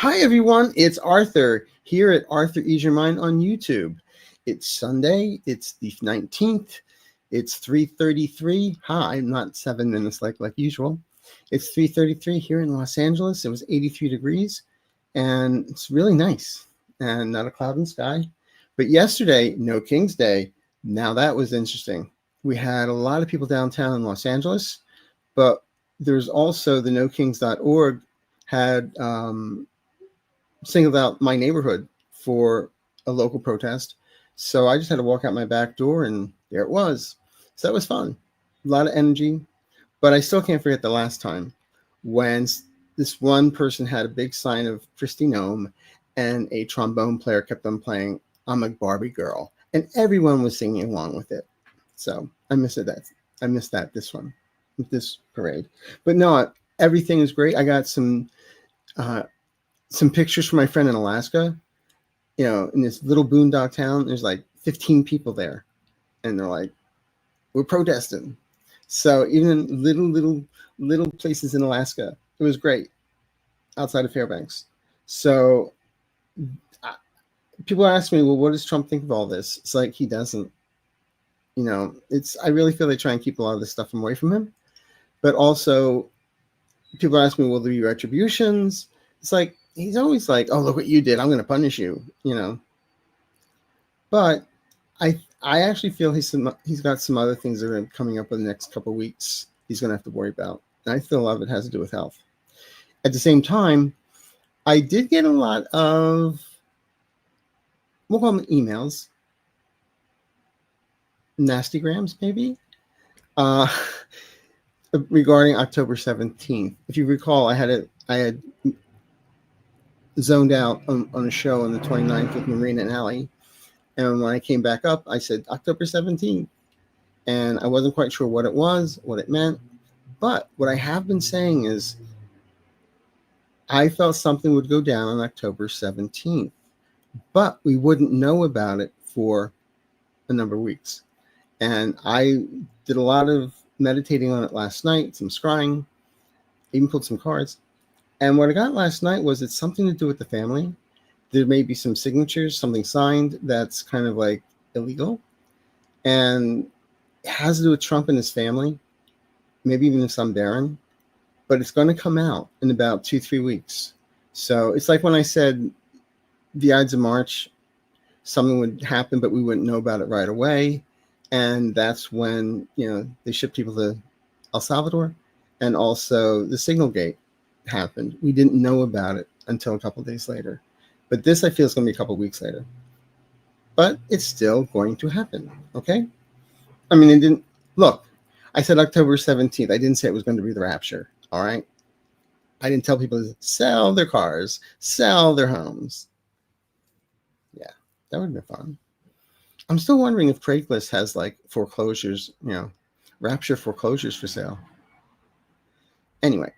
Hi, everyone. It's Arthur here at Arthur Ease Your Mind on YouTube. It's Sunday. It's the 19th. It's 3:33. Hi, I'm not 7 minutes like usual. It's 3:33 here in Los Angeles. It was 83 degrees, and it's really nice, and not a cloud in the sky. But yesterday, no King's Day. Now that was interesting. We had a lot of people downtown in Los Angeles, but there's also the NoKings.org had singled out my neighborhood for a local protest. So I just had to walk out my back door and there it was. So that was fun. A lot of energy. But I still can't forget the last time when this one person had a big sign of Christine Ohm and a trombone player kept on playing I'm a Barbie Girl. And everyone was singing along with it. So I missed that. I missed that this parade. But no, everything is great. I got some pictures from my friend in Alaska. You know, in this little boondock town, there's like 15 people there. And they're like, we're protesting. So even in little places in Alaska, it was great outside of Fairbanks. So people ask me, well, what does Trump think of all this? It's like he doesn't. You know, I really feel they try and keep a lot of this stuff away from him. But also, people ask me, will there be retributions? It's like, he's always like, oh, look what you did. I'm going to punish you, you know. But I actually feel he's got some other things that are coming up in the next couple of weeks he's going to have to worry about. And I feel a lot of it has to do with health. At the same time, I did get a lot of, we'll call them emails, nastygrams maybe, regarding October 17th. If you recall, I had zoned out on a show on the 29th with Marina and Allie. And when I came back up, I said October 17th. And I wasn't quite sure what it was, what it meant. But what I have been saying is I felt something would go down on October 17th. But we wouldn't know about it for a number of weeks. And I did a lot of meditating on it last night, some scrying, even pulled some cards. And what I got last night was it's something to do with the family. There may be some signatures, something signed that's kind of like illegal. And it has to do with Trump and his family, maybe even some Barron. But it's going to come out in about 2-3 weeks. So it's like when I said the Ides of March, something would happen, but we wouldn't know about it right away. And that's when, you know, they shipped people to El Salvador. And also the Signal Gate happened. We didn't know about it until a couple of days later. But this, I feel, is going to be a couple of weeks later. But it's still going to happen, okay? I mean, it didn't... Look, I said October 17th. I didn't say it was going to be the rapture, all right? I didn't tell people to sell their cars, sell their homes. Yeah, that would have been fun. I'm still wondering if Craigslist has, like, foreclosures, you know, rapture foreclosures for sale. Anyway,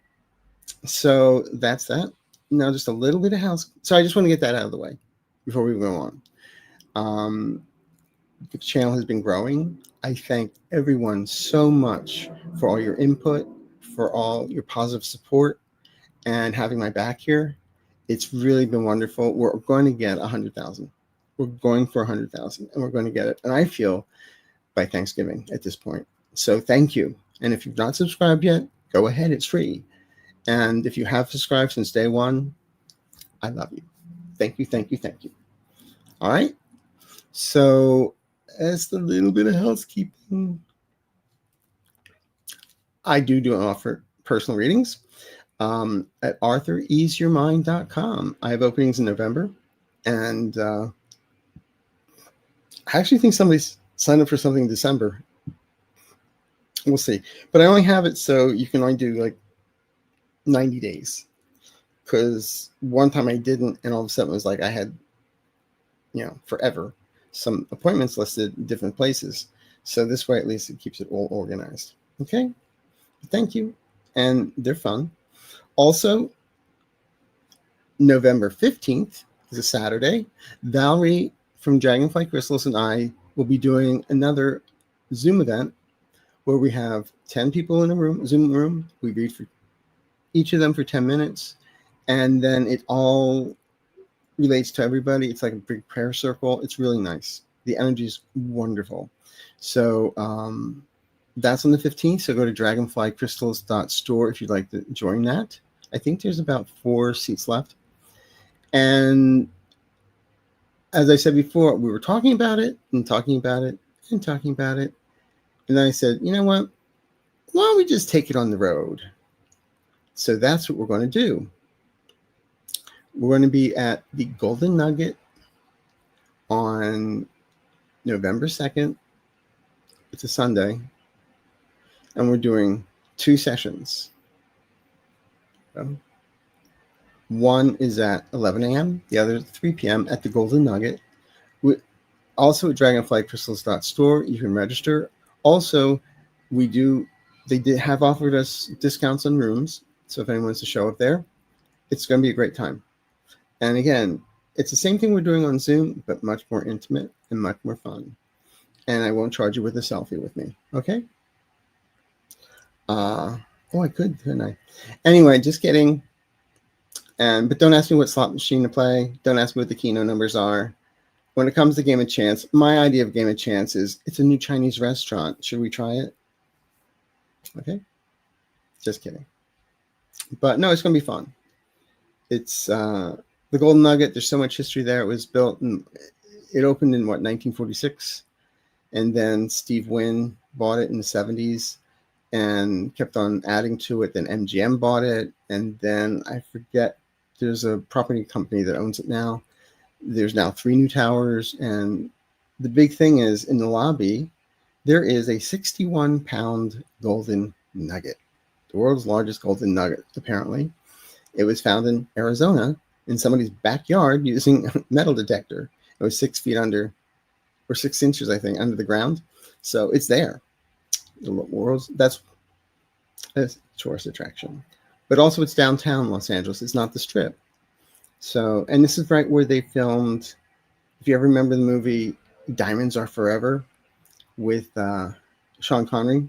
so that's that. Now just a little bit of house. So I just want to get that out of the way before we go on. The channel has been growing. I thank everyone so much for all your input, for all your positive support, and having my back here. It's really been wonderful. We're going to get 100,000. We're going for 100,000, and we're going to get it. And I feel by Thanksgiving at this point. So thank you. And if you've not subscribed yet, go ahead. It's free. And if you have subscribed since day one, I love you. Thank you, thank you, thank you. All right. So as the little bit of housekeeping, I do offer personal readings at ArthurEaseYourMind.com. I have openings in November. And I actually think somebody's signed up for something in December. We'll see. But I only have it so you can only do like 90 days. Because one time I didn't, and all of a sudden it was like I had, you know, forever some appointments listed in different places. So this way, at least it keeps it all organized. Okay? Thank you. And they're fun. Also, November 15th is a Saturday. Valerie from Dragonfly Crystals and I will be doing another Zoom event where we have 10 people in a room, Zoom room. We read for each of them for 10 minutes. and then it all relates to everybody. It's like a big prayer circle. It's really nice. The energy is wonderful. So that's on the 15th. So go to dragonflycrystals.store if you'd like to join that. I think there's about 4 seats left. And as I said before, we were talking about it and talking about it and talking about it. And then I said, you know what? Why don't we just take it on the road? So that's what we're going to do. We're going to be at the Golden Nugget on November 2nd. It's a Sunday. And we're doing 2 sessions. So one is at 11 a.m., the other at 3 p.m. at the Golden Nugget. Also at dragonflycrystals.store, you can register. Also, they did have offered us discounts on rooms. So if anyone wants to show up there, it's going to be a great time. And again, it's the same thing we're doing on Zoom, but much more intimate and much more fun. And I won't charge you with a selfie with me. Okay? I could, couldn't I? Anyway, just kidding. But don't ask me what slot machine to play. Don't ask me what the Keno numbers are. When it comes to Game of Chance, my idea of Game of Chance is it's a new Chinese restaurant. Should we try it? Okay. Just kidding. But no, it's going to be fun. It's the Golden Nugget. There's so much history there. It was built it opened in 1946. And then Steve Wynn bought it in the 70s and kept on adding to it. Then MGM bought it. And then I forget, there's a property company that owns it now. There's now 3 new towers. And the big thing is in the lobby, there is a 61-pound golden nugget, the world's largest golden nugget, apparently. It was found in Arizona in somebody's backyard using a metal detector. It was 6 feet under, or 6 inches, I think, under the ground. So it's there. That's a tourist attraction. But also it's downtown Los Angeles. It's not the Strip. So, and this is right where they filmed, if you ever remember the movie Diamonds Are Forever with Sean Connery.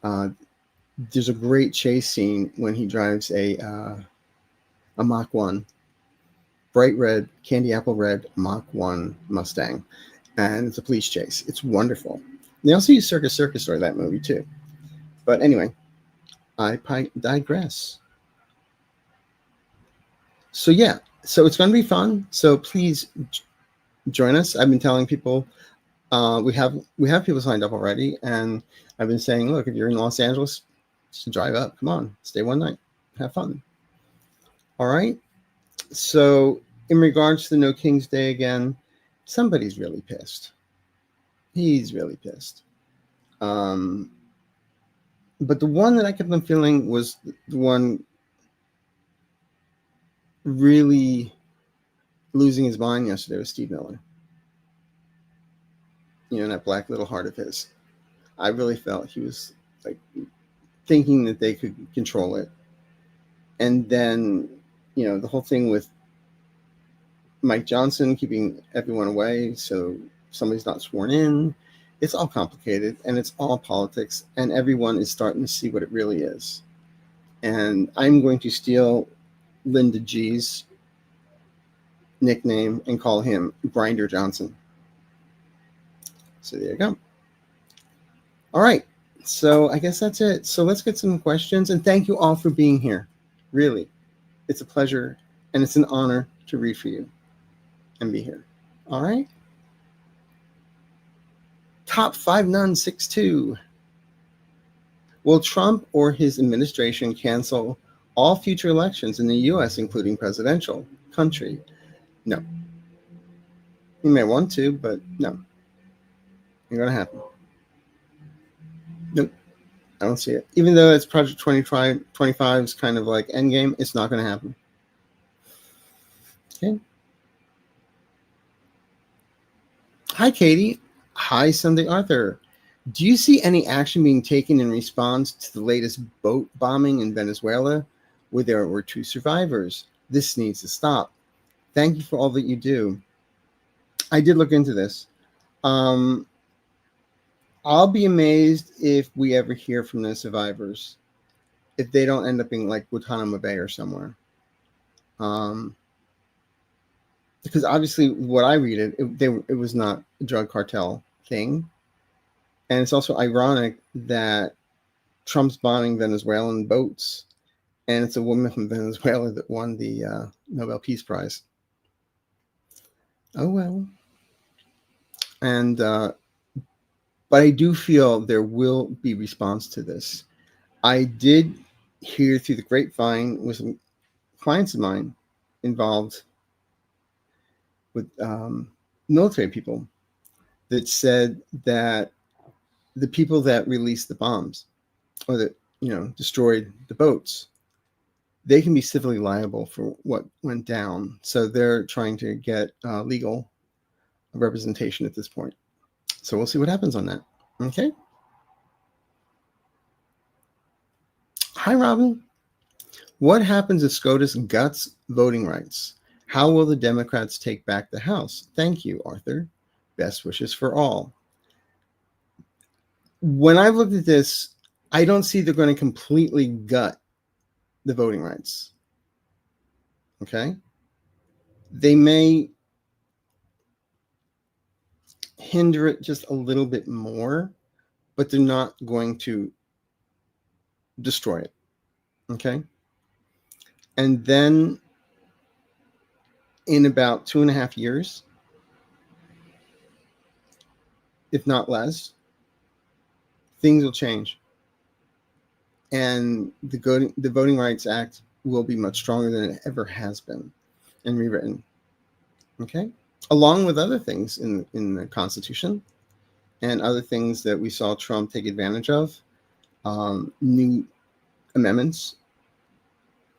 There's a great chase scene when he drives a Mach 1, bright red, candy apple red Mach 1 Mustang. And it's a police chase. It's wonderful. They also use Circus Circus for that movie too. But anyway, I digress. So yeah, so it's going to be fun. So please join us. I've been telling people we have people signed up already, and I've been saying, look, if you're in Los Angeles, just drive up. Come on, stay one night, have fun. All right. So in regards to the No King's Day again, somebody's really pissed. He's really pissed. But the one that I kept on feeling was the one really losing his mind yesterday was Steve Miller. You know, that black little heart of his. I really felt he was like thinking that they could control it. And then, you know, the whole thing with Mike Johnson keeping everyone away so somebody's not sworn in. It's all complicated and it's all politics, and everyone is starting to see what it really is. And I'm going to steal Linda G's nickname and call him Grinder Johnson. So there you go. All right. So I guess that's it. So let's get some questions, and thank you all for being here. Really, it's a pleasure and it's an honor to read for you and be here. All right. Top 5962. Will Trump or his administration cancel all future elections in the U.S., including presidential? Country? No. He may want to, but no. Ain't going to happen. Nope. I don't see it. Even though it's Project 2025 is kind of like endgame, it's not going to happen. Okay. Hi, Katie. Hi, Sunday Arthur. Do you see any action being taken in response to the latest boat bombing in Venezuela, where there were 2 survivors? This needs to stop. Thank you for all that you do. I did look into this. I'll be amazed if we ever hear from the survivors, if they don't end up in like Guantanamo Bay or somewhere. Because obviously, what I read it was not a drug cartel thing, and it's also ironic that Trump's bombing Venezuelan boats, and it's a woman from Venezuela that won the Nobel Peace Prize. Oh well. And but I do feel there will be response to this. I did hear through the grapevine with some clients of mine involved with military people that said that the people that released the bombs or that destroyed the boats, they can be civilly liable for what went down. So they're trying to get legal representation at this point. So we'll see what happens on that. Okay. Hi, Robin. What happens if SCOTUS guts voting rights? How will the Democrats take back the House? Thank you, Arthur. Best wishes for all. When I've looked at this, I don't see they're going to completely gut the voting rights. Okay? They may hinder it just a little bit more, but they're not going to destroy it. Okay? And then in about 2.5 years, if not less, things will change. And the Voting Rights Act will be much stronger than it ever has been and rewritten. Okay? Along with other things in the Constitution and other things that we saw Trump take advantage of, new amendments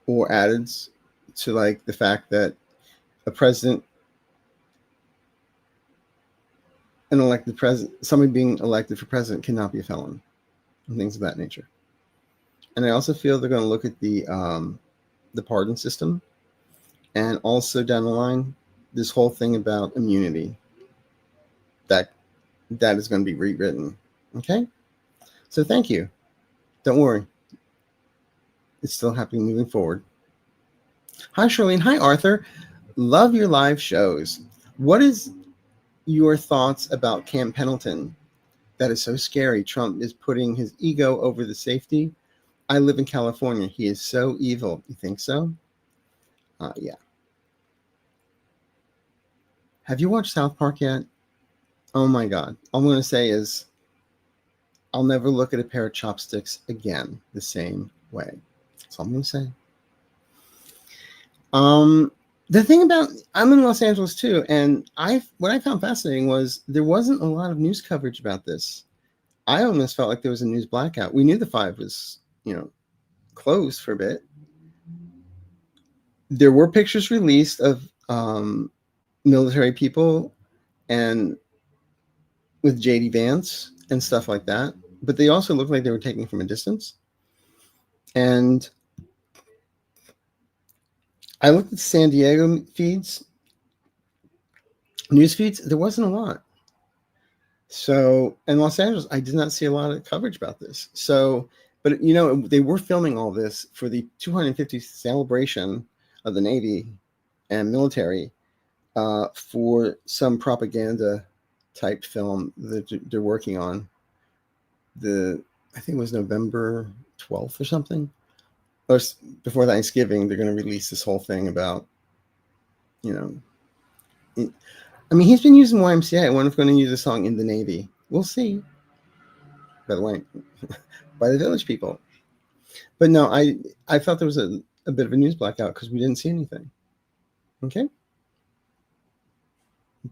or added to, like the fact that a president, an elected president, somebody being elected for president cannot be a felon and things of that nature. And I also feel they're going to look at the pardon system, and also down the line, this whole thing about immunity that is going to be rewritten. Okay, so thank you. Don't worry, it's still happening moving forward. Hi, Charlene. Hi, Arthur. Love your live shows. What is your thoughts about Camp Pendleton? That is so scary. Trump is putting his ego over the safety. I live in California. He is so evil. You think so? Yeah. Have you watched South Park yet? Oh my God. All I'm going to say is I'll never look at a pair of chopsticks again the same way. That's all I'm going to say. The thing about, I'm in Los Angeles too, and what I found fascinating was there wasn't a lot of news coverage about this. I almost felt like there was a news blackout. We knew the 5 was, closed for a bit. There were pictures released of military people and with JD Vance and stuff like that, but they also looked like they were taken from a distance. And I looked at San Diego news feeds. There wasn't a lot. So in Los Angeles, I did not see a lot of coverage about this. So, but they were filming all this for the 250th celebration of the Navy and military for some propaganda type film that they're working on. I think it was November 12th or something. Or before Thanksgiving, they're going to release this whole thing about, he's been using YMCA. I wonder if we're going to use a song in the Navy. We'll see. By the way, by the Village People. But no, I felt there was a bit of a news blackout because we didn't see anything. Okay?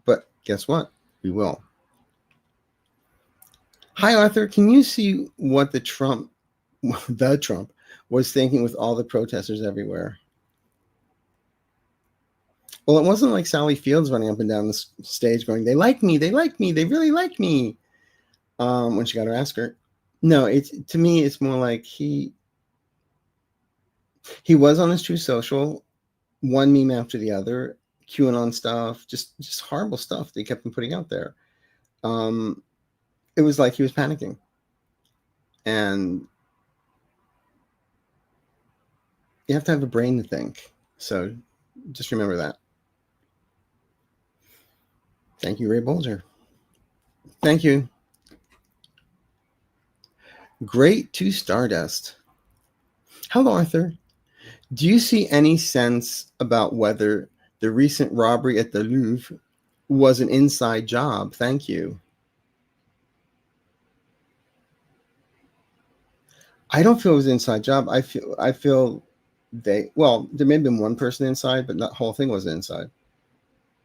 But guess what? We will. Hi, Arthur. Can you see what the Trump was thinking with all the protesters everywhere? Well, it wasn't like Sally Fields running up and down the stage going, they like me, they really like me, when she got her ass skirt. No, to me, it's more like he was on his True Social, one meme after the other, QAnon stuff, just horrible stuff they kept on putting out there. It was like he was panicking. And you have to have a brain to think. So Just remember that. Thank you, Ray Bolger. Thank you. Great to Stardust. Hello, Arthur. Do you see any sense about whether the recent robbery at the Louvre was an inside job? Thank you. I don't feel it was an inside job. I feel there may have been one person inside, but the whole thing wasn't inside.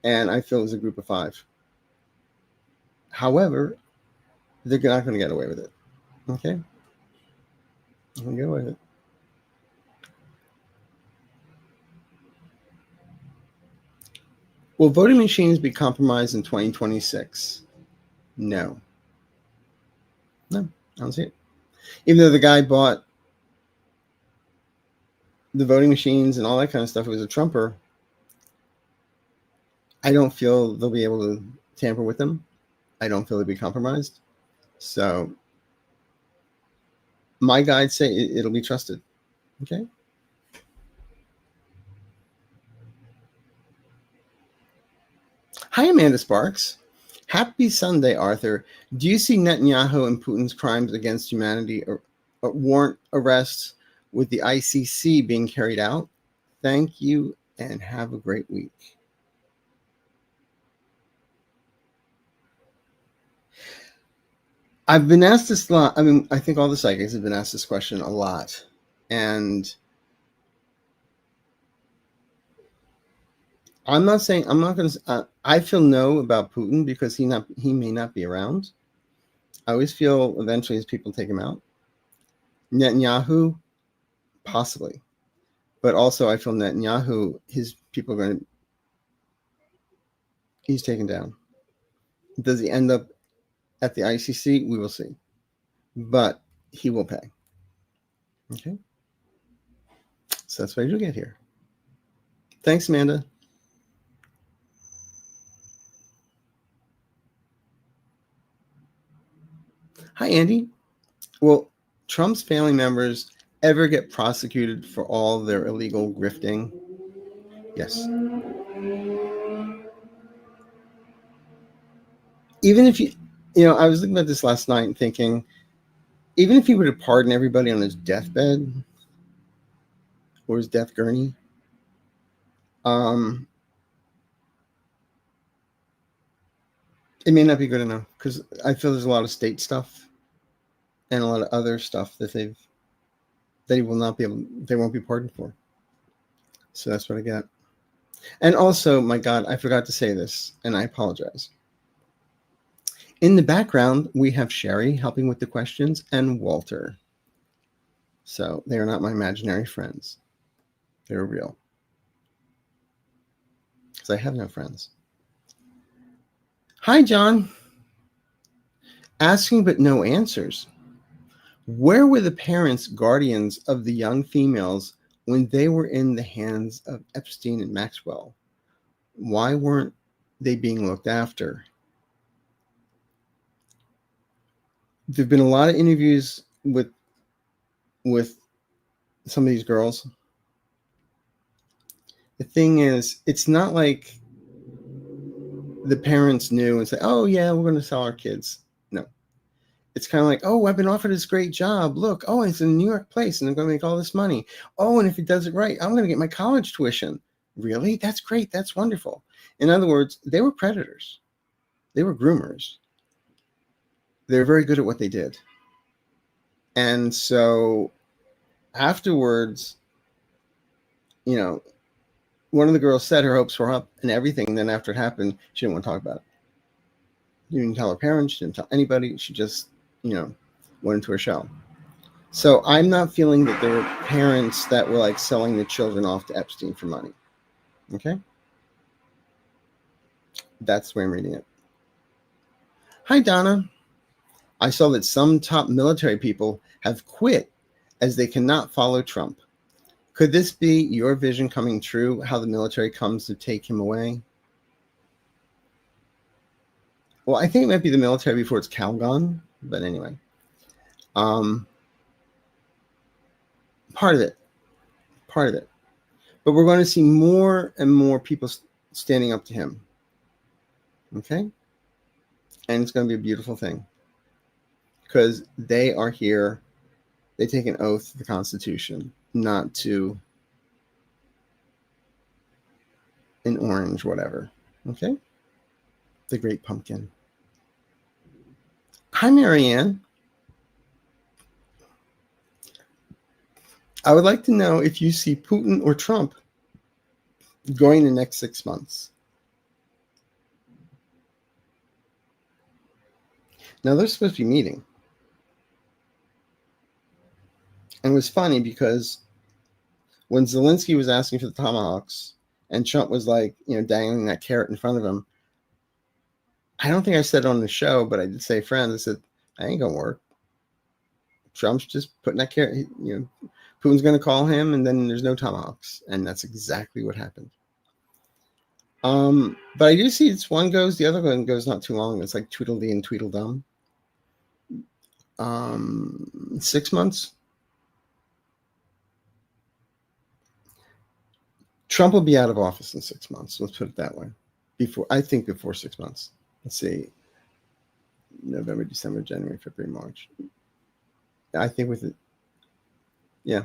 And I feel it was a group of 5. However, they're not going to get away with it. Okay? They're going to get away with it. Will voting machines be compromised in 2026? No. No, I don't see it. Even though the guy bought the voting machines and all that kind of stuff, it was a Trumper, I don't feel they'll be able to tamper with them. I don't feel they'll be compromised. So my guides say it'll be trusted. Okay? Hi, Amanda Sparks. Happy Sunday, Arthur. Do you see Netanyahu and Putin's crimes against humanity or warrant arrests with the ICC being carried out? Thank you and have a great week. I've been asked this a lot. I mean, I think all the psychics have been asked this question a lot. And I'm not going to, I feel no about Putin because he may not be around. I always feel eventually his people take him out. Netanyahu, possibly. But also I feel Netanyahu, his people are he's taken down. Does he end up at the ICC? We will see. But he will pay. Okay? So that's what you'll get here. Thanks, Amanda. Hi, Andy. Will Trump's family members ever get prosecuted for all their illegal grifting? Yes. Even if I was looking at this last night and thinking, even if he were to pardon everybody on his deathbed or his death gurney, it may not be good enough because I feel there's a lot of state stuff and a lot of other stuff that he will not be able, they won't be pardoned for. So that's what I got. And also, my God, I forgot to say this, and I apologize. In the background, we have Sherry helping with the questions and Walter. So they are not my imaginary friends. They're real. Because I have no friends. Hi, John. Asking but no answers. Where were the parents, guardians of the young females when they were in the hands of Epstein and Maxwell? Why weren't they being looked after? There've been a lot of interviews with some of these girls. The thing is, it's not like the parents knew and said, oh yeah, we're going to sell our kids. No. It's kind of like, oh, I've been offered this great job. Look, oh, it's in a New York place and I'm going to make all this money. Oh, and if it does it right, I'm going to get my college tuition. Really? That's great. That's wonderful. In other words, they were predators. They were groomers. They were very good at what they did. And so afterwards, one of the girls said her hopes were up and everything. And then after it happened, she didn't want to talk about it. She didn't tell her parents. She didn't tell anybody. She just, went into her shell. So I'm not feeling that there were parents that were like selling the children off to Epstein for money. Okay? That's the way I'm reading it. Hi, Donna. I saw that some top military people have quit as they cannot follow Trump. Could this be your vision coming true, how the military comes to take him away? Well, I think it might be the military before it's Calgon, but anyway. Part of it. But we're going to see more and more people standing up to him. Okay? And it's going to be a beautiful thing. Because they are here. They take an oath to the Constitution, not to an orange, whatever. Okay? The Great Pumpkin. Hi, Marianne. I would like to know if you see Putin or Trump going the next 6 months. Now, they're supposed to be meeting. And it was funny because when Zelensky was asking for the tomahawks and Trump was like, dangling that carrot in front of him, I don't think I said it on the show, but I did say, friends, I said, that ain't going to work. Trump's just putting that carrot, Putin's going to call him, and then there's no tomahawks. And that's exactly what happened. But I do see it's one goes, the other one goes not too long. It's like Tweedledee and Tweedledum. 6 months. Trump will be out of office in 6 months. Let's put it that way. Before 6 months. Let's see. November, December, January, February, March. I think with it. Yeah.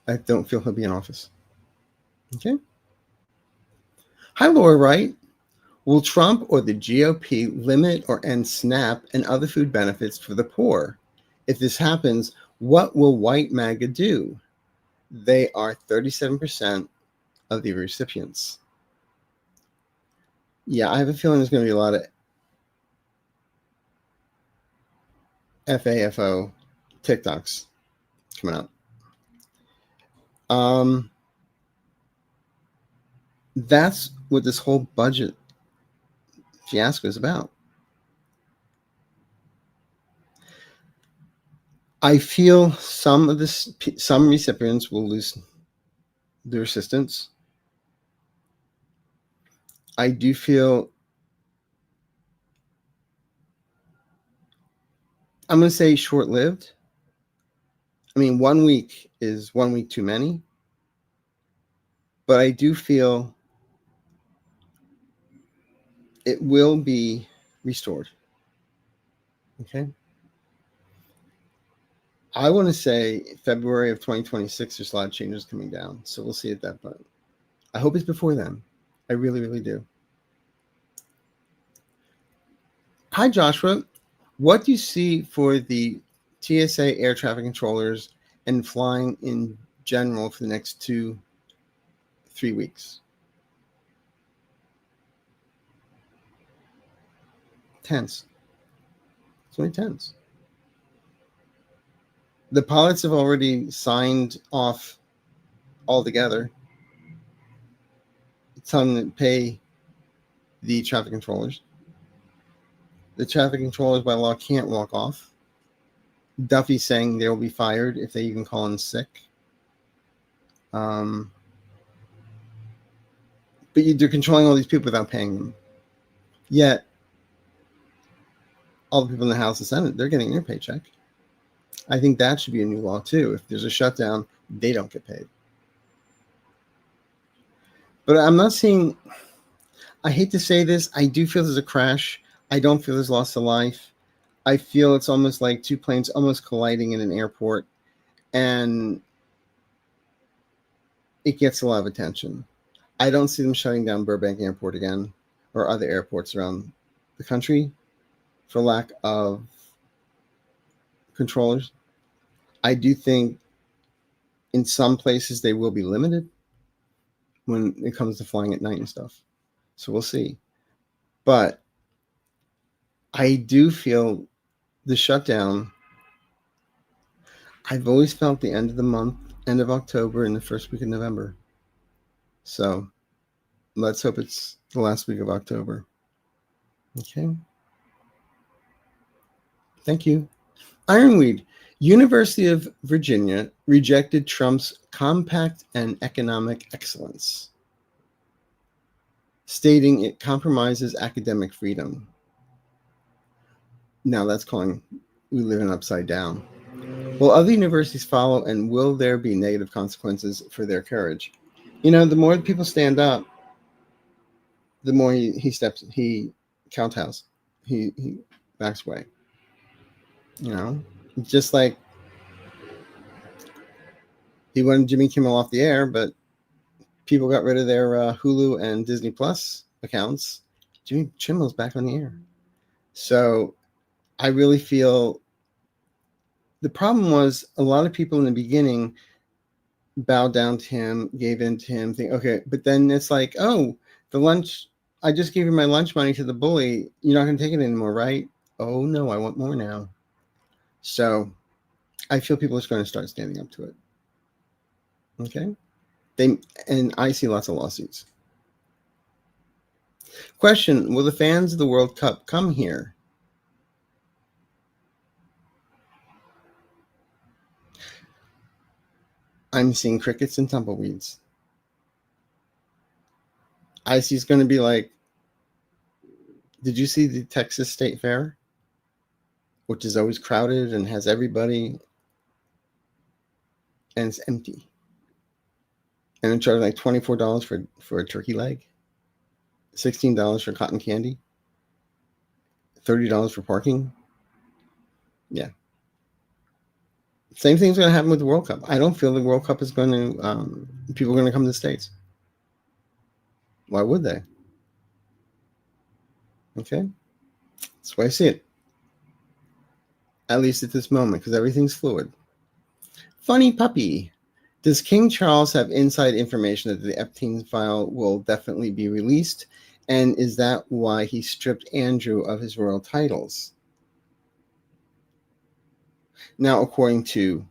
I don't feel he'll be in office. Okay. Hi, Laura Wright. Will Trump or the GOP limit or end SNAP and other food benefits for the poor? If this happens, what will white MAGA do? They are 37% of the recipients. Yeah, I have a feeling there's going to be a lot of FAFO TikToks coming out. That's what this whole budget fiasco is about. I feel some recipients will lose their assistance. I do feel, I'm going to say short-lived. I mean, 1 week is 1 week too many. But I do feel it will be restored. Okay. I want to say February of 2026, there's a lot of changes coming down. So we'll see at that point. I hope it's before then. I really, really do. Hi, Joshua. What do you see for the TSA air traffic controllers and flying in general for the next 2-3 weeks? Tense. It's only tense. The pilots have already signed off altogether, telling them to pay the traffic controllers. The traffic controllers by law can't walk off. Duffy's saying they will be fired if they even call in sick. But they're controlling all these people without paying them. Yet, all the people in the House and Senate, they're getting their paycheck. I think that should be a new law, too. If there's a shutdown, they don't get paid. But I'm not seeing, I hate to say this, I do feel there's a crash. I don't feel there's loss of life. I feel it's almost like two planes almost colliding in an airport, and it gets a lot of attention. I don't see them shutting down Burbank Airport again or other airports around the country for lack of controllers. I do think in some places they will be limited when it comes to flying at night and stuff. So we'll see. But I do feel the shutdown, I've always felt the end of the month, end of October and the first week of November. So let's hope it's the last week of October. Okay. Thank you. Ironweed. University of Virginia rejected Trump's Compact and Economic Excellence, stating it compromises academic freedom. Now that's calling we live in upside down. Will other universities follow, and will there be negative consequences for their courage? You know, the more people stand up, the more he kowtows, he backs away. You know, just like he wanted Jimmy Kimmel off the air, but people got rid of their Hulu and Disney Plus accounts. Jimmy Kimmel's back on the air. So I really feel the problem was a lot of people in the beginning bowed down to him, gave in to him, think, okay, but then it's like, oh, the lunch, I just gave you my lunch money to the bully. You're not going to take it anymore, right? Oh, no, I want more now. So I feel people are going to start standing up to it. Okay? And I see lots of lawsuits. Question, will the fans of the World Cup come here? I'm seeing crickets and tumbleweeds. I see it's going to be like, did you see the Texas State Fair? Which is always crowded and has everybody, and it's empty. And they're charging like $24 for a turkey leg, $16 for cotton candy, $30 for parking. Yeah. Same thing's going to happen with the World Cup. I don't feel the World Cup is going to, people are going to come to the States. Why would they? Okay. That's the way I see it. At least at this moment, because everything's fluid. Funny puppy. Does King Charles have inside information that the Epstein file will definitely be released? And is that why he stripped Andrew of his royal titles? Now, according to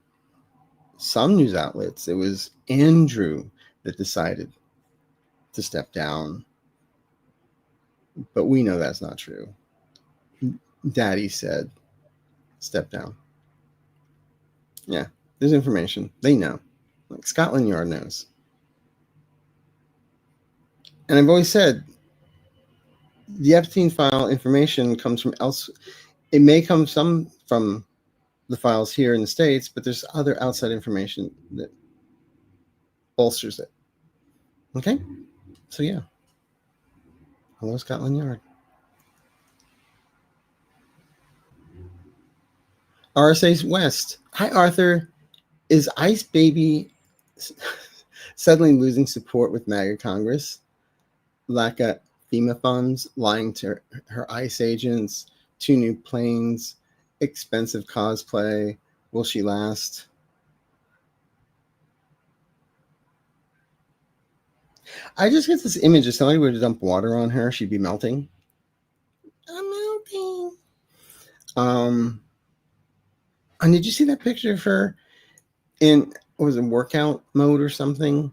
some news outlets, it was Andrew that decided to step down. But we know that's not true. Daddy said, step down. Yeah, there's information. They know. Like Scotland Yard knows. And I've always said, the Epstein file information comes from elsewhere. It may come some from the files here in the States, but there's other outside information that bolsters it. Okay? So yeah. Hello, Scotland Yard. RSA's West. Hi, Arthur. Is Ice Baby suddenly losing support with MAGA Congress? Lack of FEMA funds, lying to her ICE agents, 2 new planes, expensive cosplay. Will she last? I just get this image if somebody were to dump water on her, she'd be melting. I'm melting. And did you see that picture of her in, what was it, workout mode or something?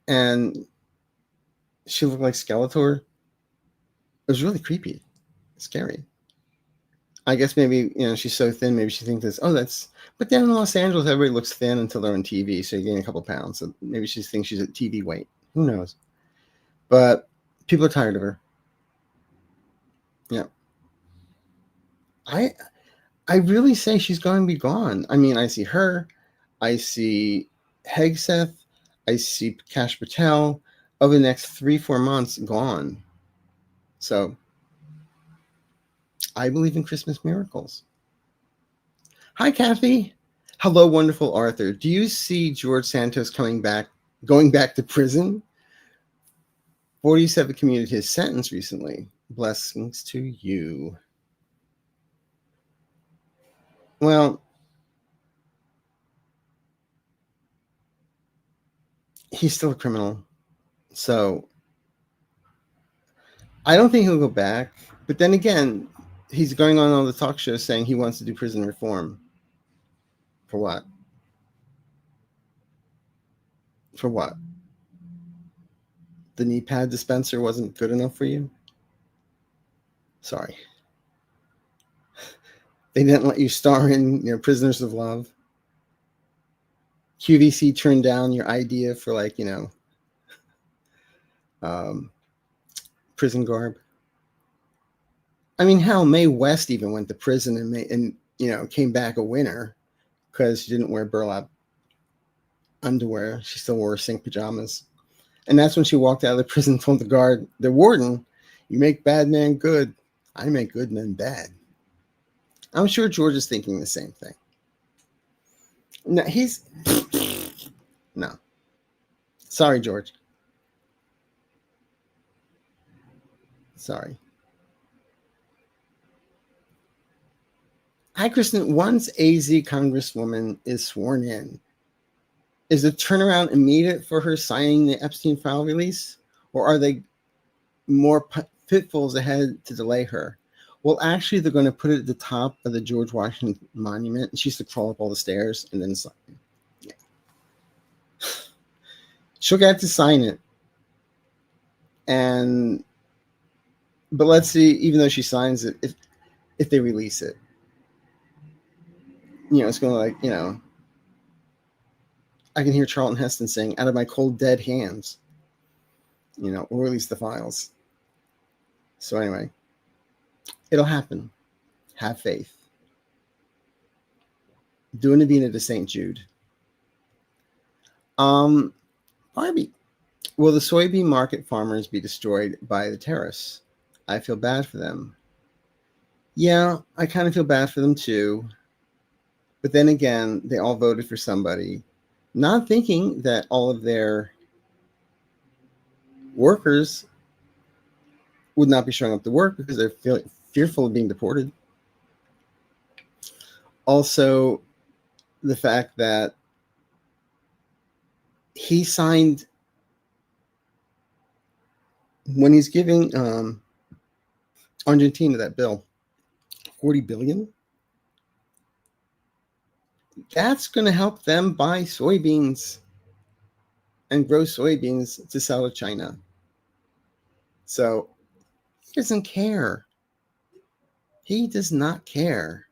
And she looked like Skeletor. It was really creepy, scary. I guess maybe, she's so thin, maybe she thinks this, that's, but then in Los Angeles, everybody looks thin until they're on TV, so you gain a couple pounds. So maybe she thinks she's at TV weight. Who knows? But people are tired of her. Yeah. I really say she's going to be gone. I mean, I see her, I see Hegseth, I see Kash Patel over the next 3-4 months gone. So I believe in Christmas miracles. Hi, Kathy. Hello, wonderful Arthur. Do you see George Santos going back to prison? 47 commuted his sentence recently. Blessings to you. Well, he's still a criminal. So I don't think he'll go back. But then again, he's going on all the talk shows saying he wants to do prison reform. For what? For what? The knee pad dispenser wasn't good enough for you? Sorry. They didn't let you star in Prisoners of Love. QVC turned down your idea for prison garb. I mean, hell, Mae West even went to prison and came back a winner because she didn't wear burlap underwear. She still wore sink pajamas. And that's when she walked out of the prison and told the warden, "You make bad men good. I make good men bad." I'm sure George is thinking the same thing. No, no. Sorry, George. Sorry. Hi, Kristen. Once AZ Congresswoman is sworn in, is the turnaround immediate for her signing the Epstein file release? Or are they more pitfalls ahead to delay her? Well, actually, they're going to put it at the top of the George Washington Monument. And she used to crawl up all the stairs and then sign. Yeah. She'll get to sign it. But let's see, even though she signs it, if they release it, it's going to I can hear Charlton Heston saying, "Out of my cold, dead hands," or release the files. So anyway, it'll happen. Have faith. Do a novena to St. Jude. Barbie, will the soybean market farmers be destroyed by the tariffs? I feel bad for them. Yeah, I kind of feel bad for them too. But then again, they all voted for somebody, not thinking that all of their workers would not be showing up to work because they're fearful of being deported. Also, the fact that he signed, when he's giving Argentina that bill, $40 billion, that's going to help them buy soybeans and grow soybeans to sell to China. So he doesn't care. He does not care.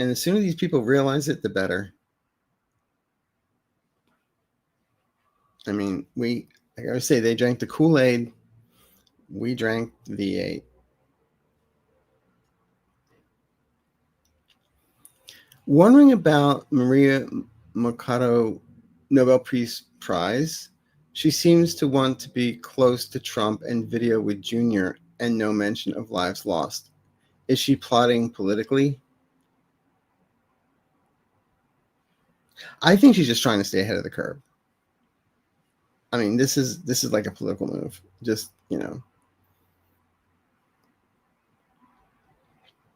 And the sooner these people realize it, the better. I mean, like I say, they drank the Kool-Aid. We drank the V8. Wondering about Maria Mercado Nobel Peace Prize. She seems to want to be close to Trump and video with Junior and no mention of lives lost. Is she plotting politically? I think she's just trying to stay ahead of the curve. I mean, this is like a political move. Just,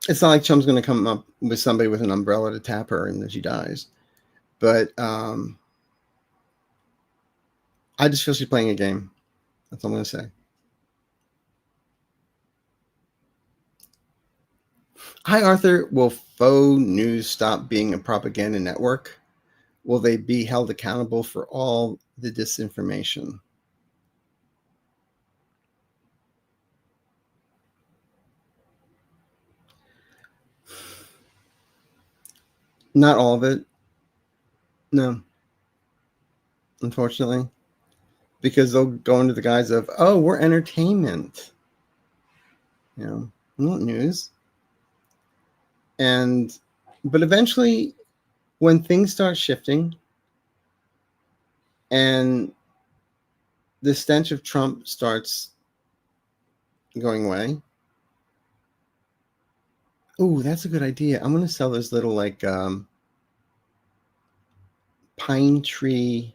it's not like Trump's going to come up with somebody with an umbrella to tap her and then she dies. But I just feel she's playing a game. That's all I'm going to say. Hi, Arthur. Will faux news stop being a propaganda network? Will they be held accountable for all the disinformation? Not all of it. No. Unfortunately. Because they'll go into the guise of, oh, we're entertainment. We're not news. But eventually, when things start shifting and the stench of Trump starts going away. Oh, that's a good idea. I'm going to sell those little pine tree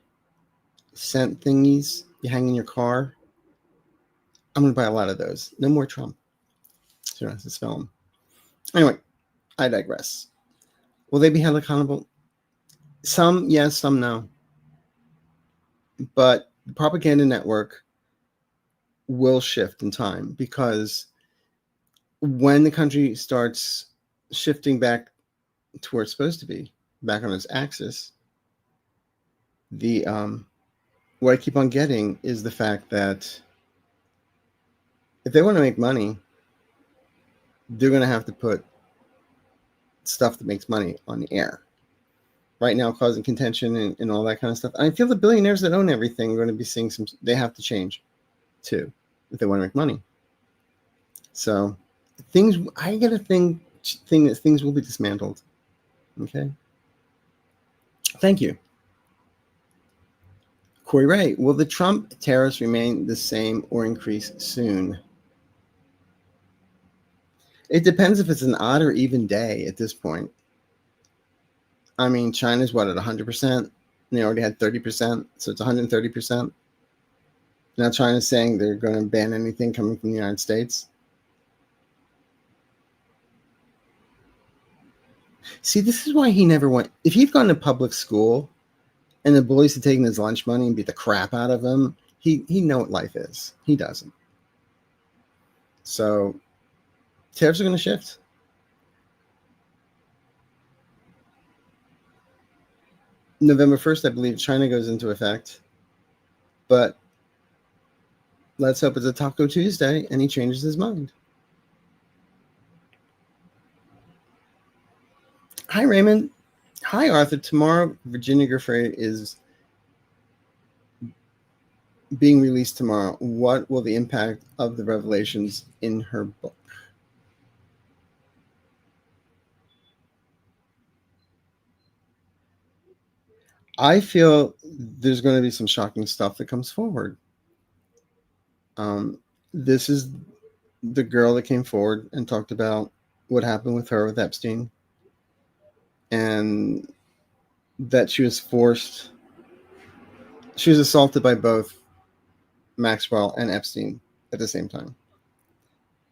scent thingies you hang in your car. I'm going to buy a lot of those. No more Trump. So you don't have to smell them. Anyway, I digress. Will they be held accountable? Some yes, some no. But the propaganda network will shift in time because when the country starts shifting back to where it's supposed to be, back on its axis, what I keep on getting is the fact that if they want to make money, they're going to have to put stuff that makes money on the air. Right now, causing contention and all that kind of stuff. And I feel the billionaires that own everything are going to be seeing they have to change too if they want to make money. So I get a thing things will be dismantled. Okay. Thank you. Corey Ray, will the Trump tariffs remain the same or increase soon? It depends if it's an odd or even day at this point. I mean, China's what, at 100%? They already had 30%, so it's 130%. Now China's saying they're going to ban anything coming from the United States. See, this is why he never went. If he'd gone to public school and the bullies had taken his lunch money and beat the crap out of him, he'd know what life is. He doesn't. So tariffs are going to shift. November 1st, I believe China goes into effect. But let's hope it's a Taco Tuesday and he changes his mind. Hi, Raymond. Hi, Arthur. Tomorrow, Virginia Giuffre is being released tomorrow. What will the impact of the revelations in her book? I feel there's going to be some shocking stuff that comes forward. This is the girl that came forward and talked about what happened with her with Epstein, and that she was assaulted by both Maxwell and Epstein at the same time.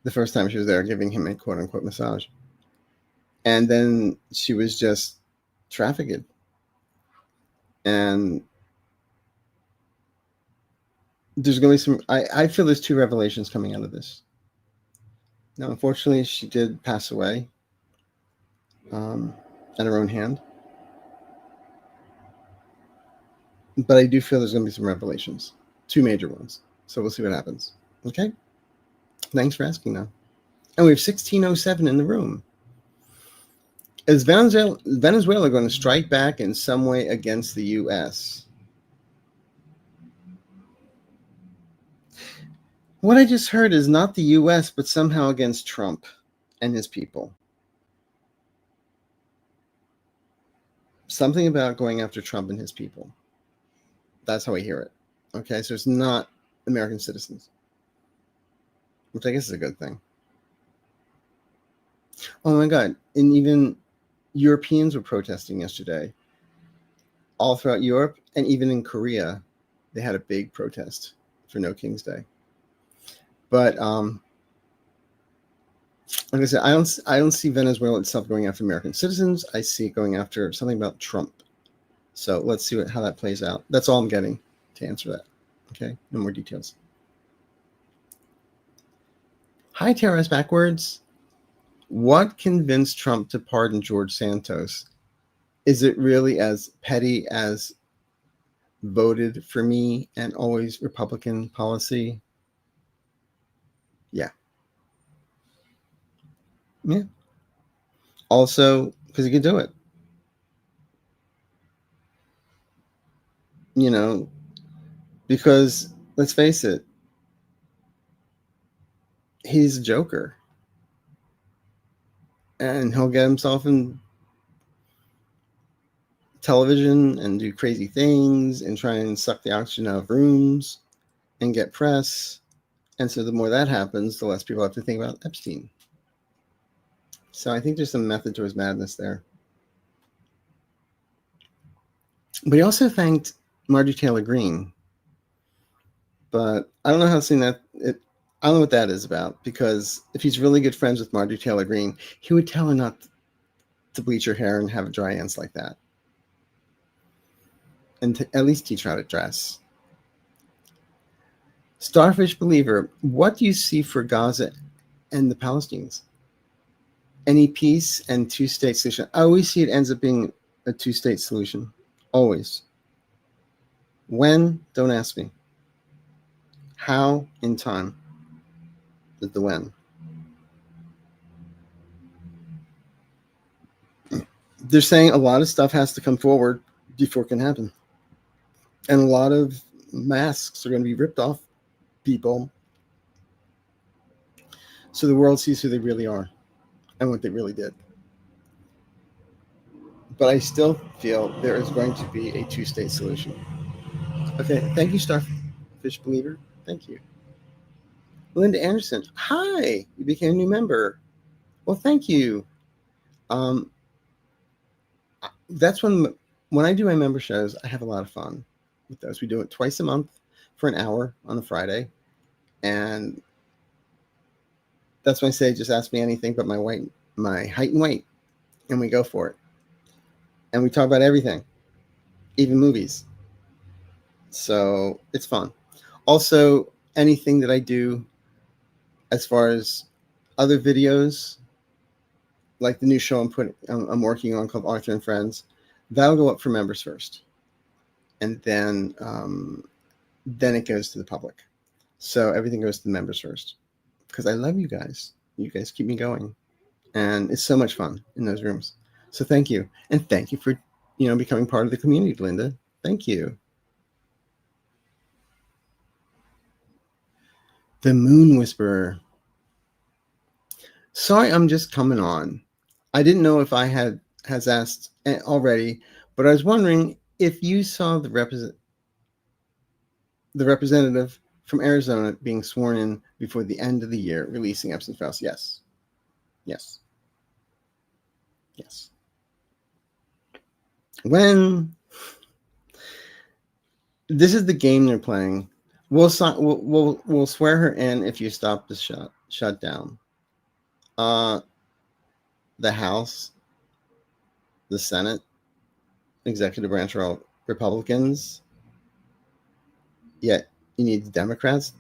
The first time she was there giving him a quote-unquote massage. And then she was just trafficked. And there's going to be some, I feel there's two revelations coming out of this. Now, unfortunately, she did pass away at her own hand. But I do feel there's going to be some revelations, two major ones. So we'll see what happens. Okay? Thanks for asking, though. And we have 1607 in the room. Is Venezuela going to strike back in some way against the U.S.? What I just heard is not the U.S., but somehow against Trump and his people. Something about going after Trump and his people. That's how I hear it. Okay, so it's not American citizens, which I guess is a good thing. Oh my God. And even Europeans were protesting yesterday. All throughout Europe, and even in Korea, they had a big protest for No King's Day. But like I said, I don't see Venezuela itself going after American citizens. I see it going after something about Trump. So let's see how that plays out. That's all I'm getting to answer that. Okay, no more details. Hi, Terrace Backwards. What convinced Trump to pardon George Santos? Is it really as petty as voted for me and always Republican policy? Yeah. Yeah. Also, because he could do it. You know, because let's face it, he's a joker. And he'll get himself in television and do crazy things and try and suck the oxygen out of rooms and get press. And so the more that happens, the less people have to think about Epstein. So I think there's some method to his madness there. But he also thanked Marjorie Taylor Greene. But I don't know how soon that I don't know what that is about, because if he's really good friends with Marjorie Taylor Greene, he would tell her not to bleach her hair and have dry ends like that. And to at least teach her how to dress. Starfish Believer, what do you see for Gaza and the Palestinians? Any peace and two-state solution? I always see it ends up being a two-state solution. Always. When? Don't ask me. How? In time. Is the when. They're saying a lot of stuff has to come forward before it can happen. And a lot of masks are going to be ripped off people so the world sees who they really are. and what they really did. But I still feel there is going to be a two-state solution. Okay, thank you, Starfish Believer. Thank you. Linda Anderson, hi, you became a new member. Well, thank you. That's when I do my member shows, I have a lot of fun with those. We do it twice a month for an hour on a Friday. And that's when I say, just ask me anything but my height and weight. And we go for it. And we talk about everything, even movies. So it's fun. Also, anything that I do as far as other videos, like the new show I'm working on called Arthur and Friends, that'll go up for members first. And then it goes to the public. So everything goes to the members first. Because I love you guys. You guys keep me going. And it's so much fun in those rooms. So thank you. And thank you for, becoming part of the community, Linda. Thank you. The Moon Whisperer. Sorry, I'm just coming on. I didn't know if I has asked already, but I was wondering if you saw the representative from Arizona being sworn in before the end of the year, releasing Epsom Files. Yes. Yes. Yes. When this is the game they're playing, we'll swear her in if you stop the shutdown. The House, the Senate, executive branch are all Republicans. Yet you need the Democrats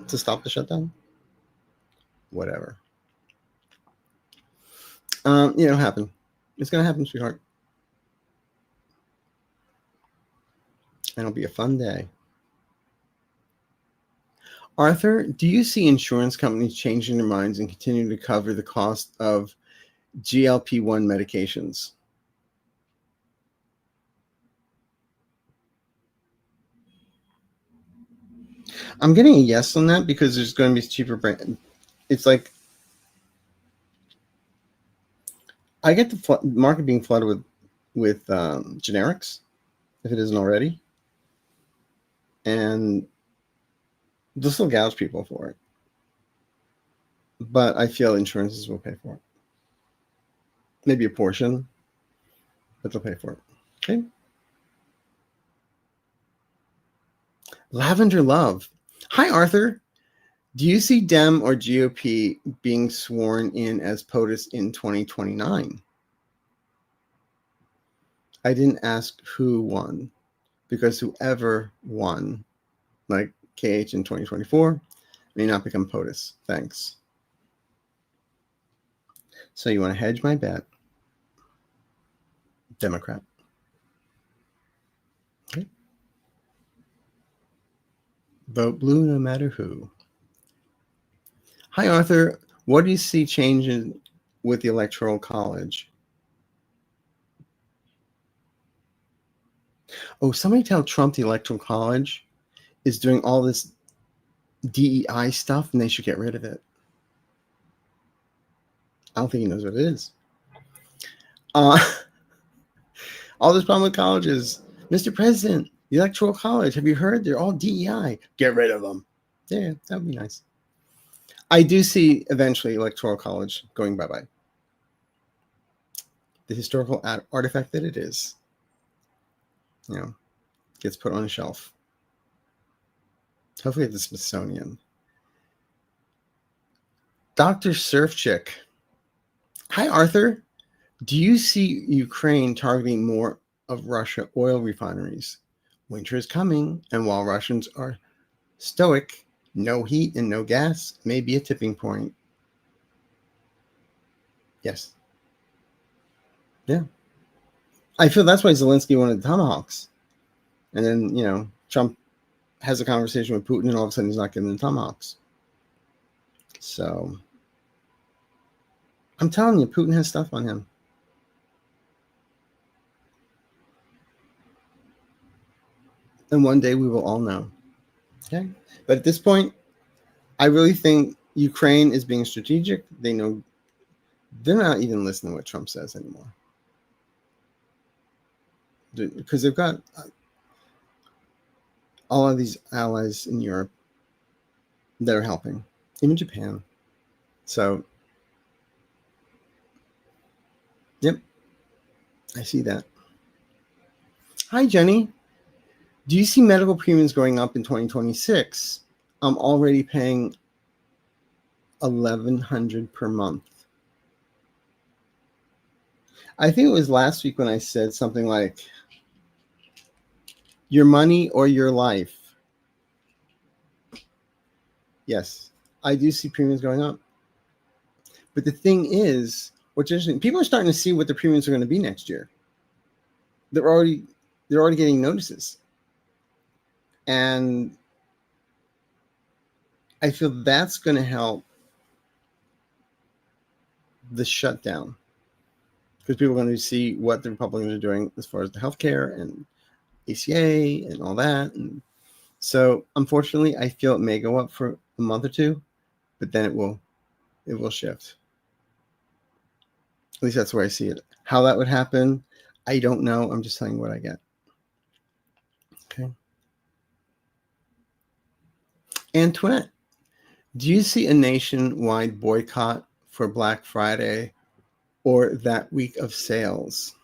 to stop the shutdown. Whatever. It'll happen. It's gonna happen, sweetheart. And it'll be a fun day. Arthur, do you see insurance companies changing their minds and continuing to cover the cost of GLP-1 medications? I'm getting a yes on that because there's going to be cheaper brand. It's like I get the market being flooded with generics, if it isn't already, and they'll still gouge people for it. But I feel insurances will pay for it. Maybe a portion, but they'll pay for it. Okay. Lavender Love. Hi, Arthur. Do you see Dem or GOP being sworn in as POTUS in 2029? I didn't ask who won, because whoever won, like KH in 2024, may not become POTUS. Thanks. So you want to hedge my bet? Democrat. Okay. Vote blue no matter who. Hi, Arthur. What do you see changing with the Electoral College? Oh, somebody tell Trump the Electoral College is doing all this DEI stuff and they should get rid of it. I don't think he knows what it is. All this problem with colleges. Mr. President, the Electoral College, have you heard? They're all DEI. Get rid of them. Yeah, that would be nice. I do see eventually Electoral College going bye-bye. The historical artifact that it is, gets put on a shelf. Hopefully at the Smithsonian. Dr. Surf Chick. Hi, Arthur. Do you see Ukraine targeting more of Russia oil refineries? Winter is coming, and while Russians are stoic, no heat and no gas may be a tipping point. Yes. Yeah. I feel that's why Zelensky wanted the tomahawks. And then, Trump has a conversation with Putin and all of a sudden he's not getting the tomahawks. So I'm telling you, Putin has stuff on him. And one day we will all know. Okay. But at this point, I really think Ukraine is being strategic. They know they're not even listening to what Trump says anymore. Because they've got all of these allies in Europe that are helping, even Japan. So, yep, I see that. Hi, Jenny. Do you see medical premiums going up in 2026? I'm already paying $1,100 per month. I think it was last week when I said something like, your money or your life. Yes, I do see premiums going up. But the thing is, what's interesting, people are starting to see what the premiums are going to be next year. They're already getting notices. And I feel that's going to help the shutdown, because people are going to see what the Republicans are doing as far as the healthcare and ACA and all that. And so, unfortunately, I feel it may go up for a month or two, but then it will shift. At least that's where I see it. How that would happen, I don't know. I'm just telling you what I get. Okay. Antoinette, do you see a nationwide boycott for Black Friday or that week of sales?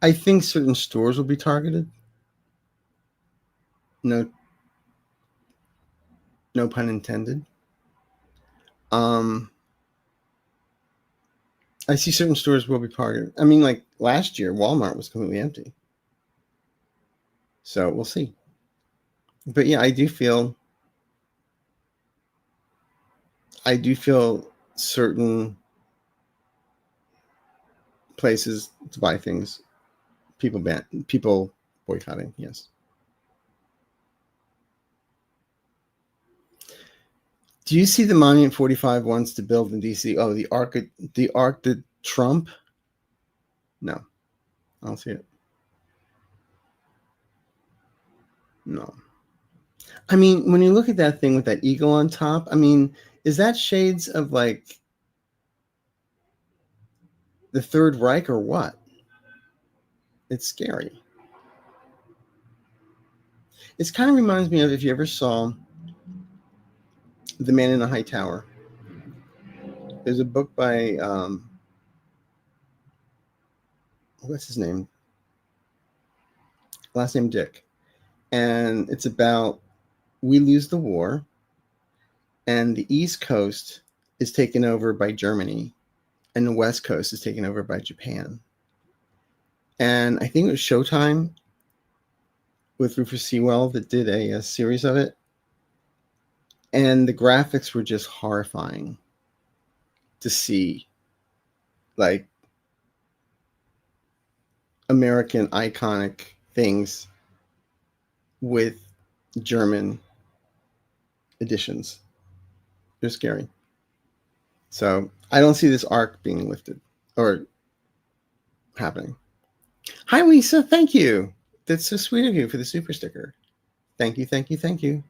I think certain stores will be targeted. No pun intended. I see certain stores will be targeted. I mean, like last year, Walmart was completely empty. So we'll see. But yeah, I do feel certain places to buy things, people boycotting. Yes. Do you see the Monument 45 wants to build in DC? Oh, the arc that Trump? No, I don't see it. No. I mean, when you look at that thing with that eagle on top, I mean, is that shades of like the Third Reich or what? It's scary. It kind of reminds me of, if you ever saw The Man in the High Tower. There's a book by what's his name? Last name Dick. And it's about, we lose the war and the East Coast is taken over by Germany and the West Coast is taken over by Japan. And I think it was Showtime with Rufus Sewell that did a series of it. And the graphics were just horrifying to see, like American iconic things with German editions. They're scary. So I don't see this arc being lifted or happening. Hi, Lisa. Thank you. That's so sweet of you for the super sticker. Thank you, thank you, thank you.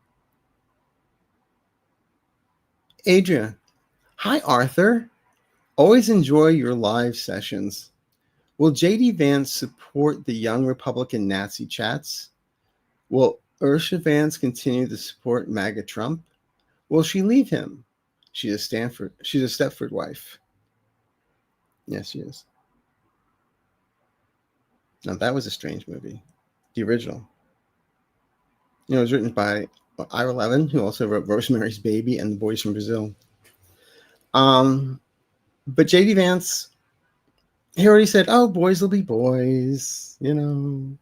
Adria. Hi, Arthur. Always enjoy your live sessions. Will J.D. Vance support the young Republican Nazi chats? Will Ursula Vance continue to support MAGA Trump? Will she leave him? She's a Stepford wife. Yes, she is. Now, that was a strange movie. The original. You know, it was written by Ira Levin, who also wrote Rosemary's Baby and The Boys from Brazil. But J.D. Vance, he already said, oh, boys will be boys, you know.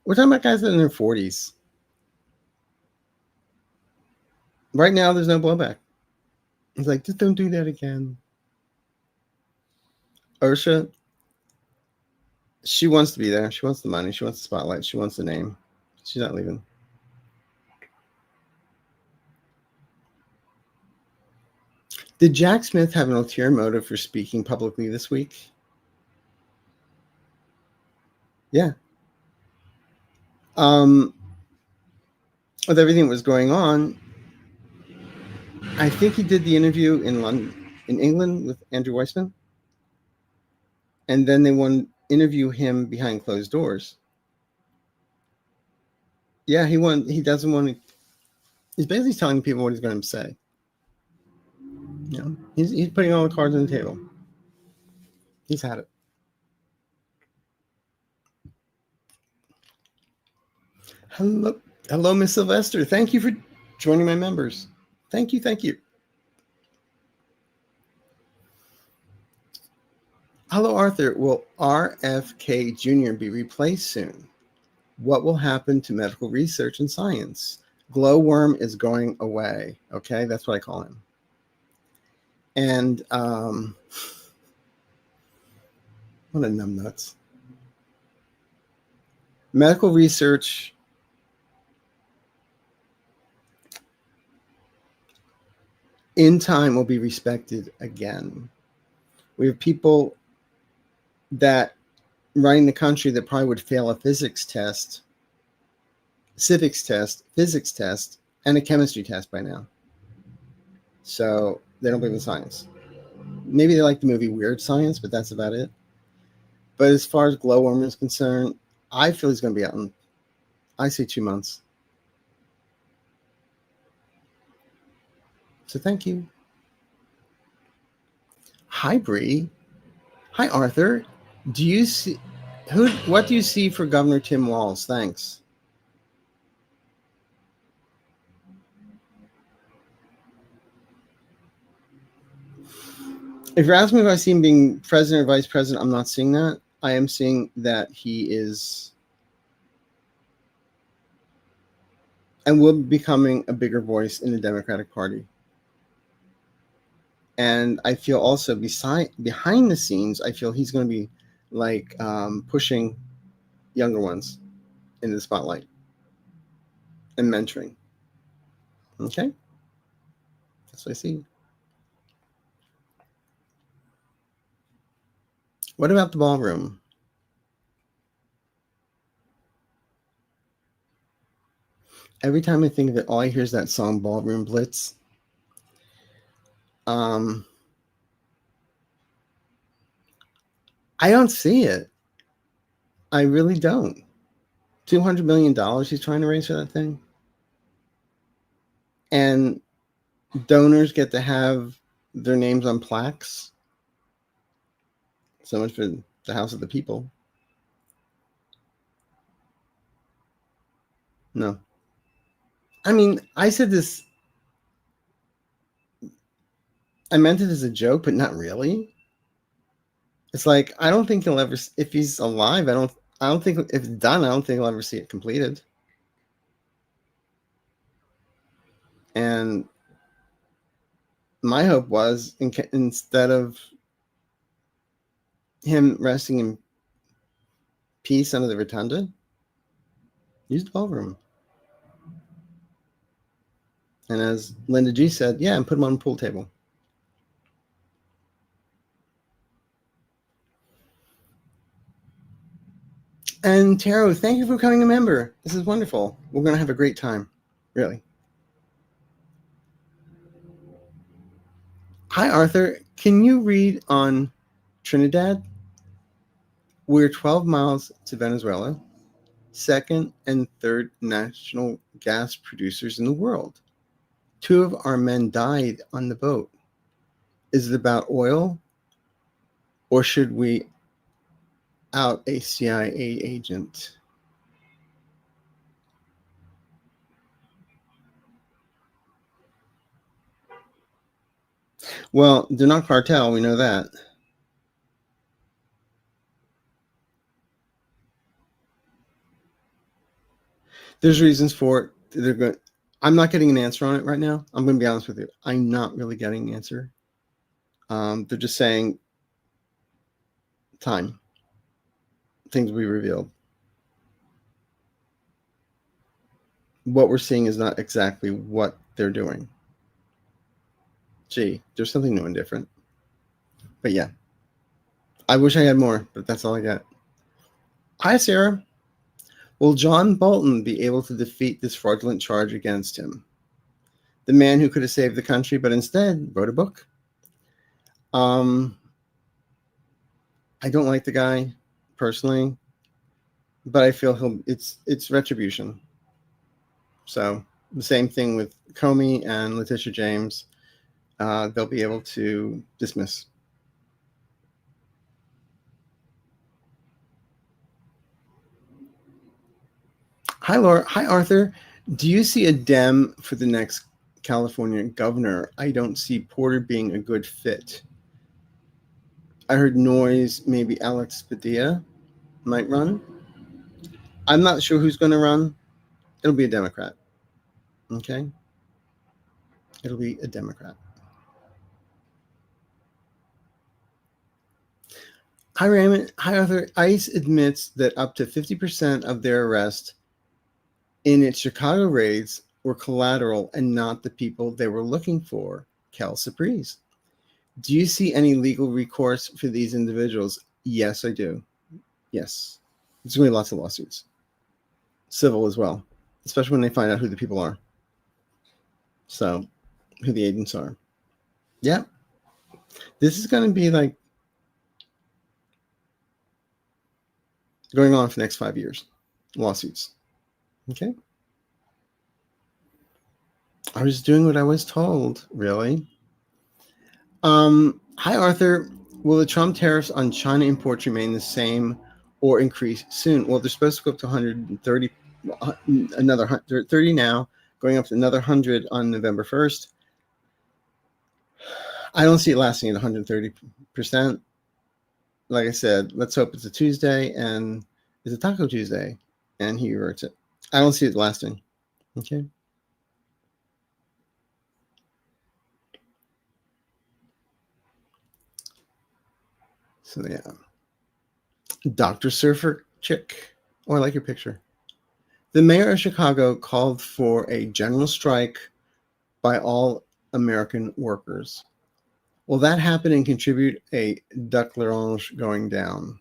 We're talking about guys that are in their 40s. Right now, there's no blowback. He's like, just don't do that again. Ursula, she wants to be there. She wants the money. She wants the spotlight. She wants the name. She's not leaving. Did Jack Smith have an ulterior motive for speaking publicly this week? Yeah. With everything that was going on, I think he did the interview in London, in England, with Andrew Weissman, and then they want to interview him behind closed doors. Yeah, he doesn't want to. He's basically telling people what he's going to say. You know, he's putting all the cards on the table. He's had it. Hello, Miss Sylvester. Thank you for joining my members. Thank you. Hello, Arthur. Will RFK Jr. be replaced soon? What will happen to medical research and science? Glowworm is going away. Okay, that's what I call him. And what a numbnuts. Medical research in time will be respected again. We have people that running the country that probably would fail a physics test, civics test, physics test, and a chemistry test by now. So they don't believe in science. Maybe they like the movie Weird Science, but that's about it. But as far as Glowworm is concerned, I feel he's going to be out in, I say 2 months. So thank you. Hi, Bree. Hi, Arthur. Do you see what do you see for Governor Tim Walz? Thanks. If you're asking me if I see him being president or vice president, I'm not seeing that. I am seeing that he is and will be becoming a bigger voice in the Democratic Party. And I feel also behind the scenes, I feel he's going to be like pushing younger ones into the spotlight and mentoring. Okay? That's what I see. What about the ballroom? Every time I think of it, all I hear is that song Ballroom Blitz. I don't see it. I really don't. $200 million he's trying to raise for that thing. And donors get to have their names on plaques. So much for the House of the People. No. I mean, I said this, I meant it as a joke, but not really. It's like, I don't think he'll ever, if he's alive, I don't think, if it's done, I don't think he'll ever see it completed. And my hope was, instead of him resting in peace under the rotunda, use the ballroom. And as Linda G said, yeah, and put him on the pool table. And Taro, thank you for becoming a member. This is wonderful. We're going to have a great time. Really. Hi, Arthur. Can you read on Trinidad? We're 12 miles to Venezuela, second and third national gas producers in the world. 2 of our men died on the boat. Is it about oil, or should we out a CIA agent? Well, they're not cartel. We know that. There's reasons for it. I'm not getting an answer on it right now. I'm going to be honest with you. I'm not really getting an answer. They're just saying time. Things will be revealed. What we're seeing is not exactly what they're doing. Gee, there's something new and different. But yeah, I wish I had more, but that's all I got. Hi, Sarah. Will John Bolton be able to defeat this fraudulent charge against him? the man who could have saved the country, but instead wrote a book. I don't like the guy personally, but I feel it's retribution. So the same thing with Comey and Letitia James. They'll be able to dismiss. Hi, Laura. Hi, Arthur. Do you see a Dem for the next California governor? I don't see Porter being a good fit. I heard noise, maybe Alex Padilla might run. I'm not sure who's going to run. It'll be a Democrat. Okay? It'll be a Democrat. Hi, Raymond. Hi, Arthur. ICE admits that up to 50% of their arrests in its Chicago raids were collateral and not the people they were looking for. Cal Surprise. Do you see any legal recourse for these individuals? Yes, I do. Yes. There's going to be lots of lawsuits. Civil as well, especially when they find out who the people are. So, who the agents are. Yeah. This is going to be like going on for the next 5 years. Lawsuits. Okay. I was doing what I was told, really. Hi, Arthur. Will the Trump tariffs on China imports remain the same or increase soon? Well, they're supposed to go up to 130, another 130 now, going up to another 100 on November 1st. I don't see it lasting at 130%. Like I said, let's hope it's a Tuesday and it's a Taco Tuesday and he reverts it. I don't see it lasting. Okay. So yeah. Dr. Surfer Chick. Oh, I like your picture. The mayor of Chicago called for a general strike by all American workers. Will that happen and contribute a duck l'orange going down?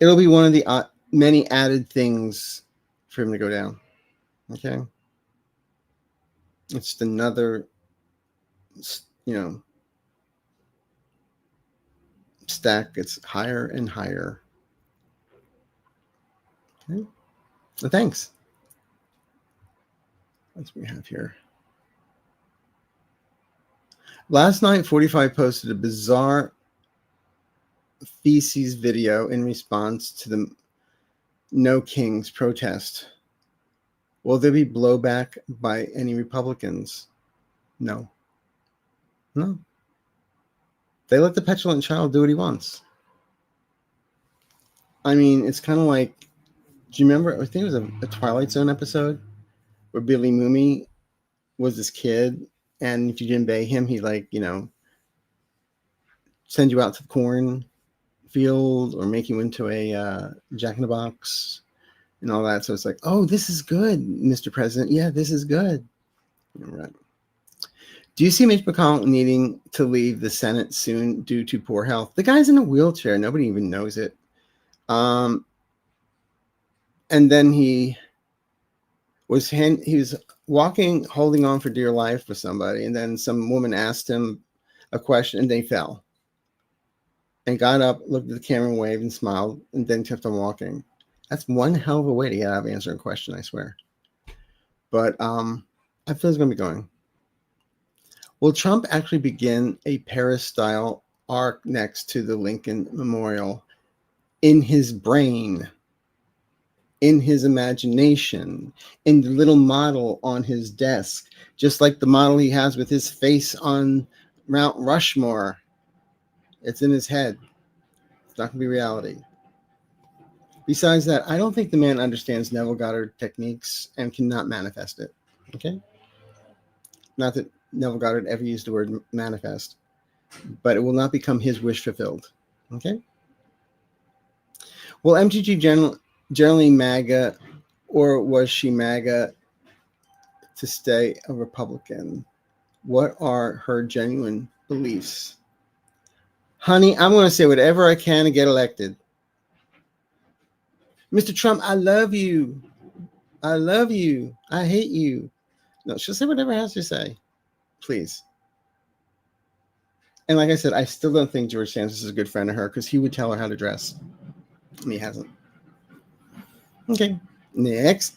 It'll be one of the many added things for him to go down. Okay? It's just another, stack gets higher and higher. Okay? So thanks. That's what we have here. Last night, 45 posted a bizarre feces video in response to the No Kings protest. Will there be blowback by any Republicans? No. No. They let the petulant child do what he wants. I mean, it's kind of like, do you remember, I think it was a Twilight Zone episode where Billy Mooney was this kid, and if you didn't obey him, he send you out to the corn field or make you into a jack-in-the-box and all that. So it's like, oh, this is good, Mr. President. Yeah, this is good. All right. Do you see Mitch McConnell needing to leave the Senate soon due to poor health? The guy's in a wheelchair. Nobody even knows it. And then he was walking, holding on for dear life with somebody, and then some woman asked him a question, and they fell. And got up, looked at the camera, waved, and smiled, and then kept on walking. That's one hell of a way to get out of answering a question, I swear. But I feel it's going to be going. Will Trump actually begin a Paris-style arc next to the Lincoln Memorial in his brain, in his imagination, in the little model on his desk, just like the model he has with his face on Mount Rushmore? It's in his head. It's not going to be reality. Besides that, I don't think the man understands Neville Goddard techniques and cannot manifest it. Okay? Not that Neville Goddard ever used the word manifest, but it will not become his wish fulfilled. Okay? Will MTG generally MAGA, or was she MAGA to stay a Republican? What are her genuine beliefs? Honey, I'm going to say whatever I can to get elected. Mr. Trump, I love you. I love you. I hate you. No, she'll say whatever has to say. Please. And like I said, I still don't think George Santos is a good friend of her because he would tell her how to dress. And he hasn't. Okay. Next.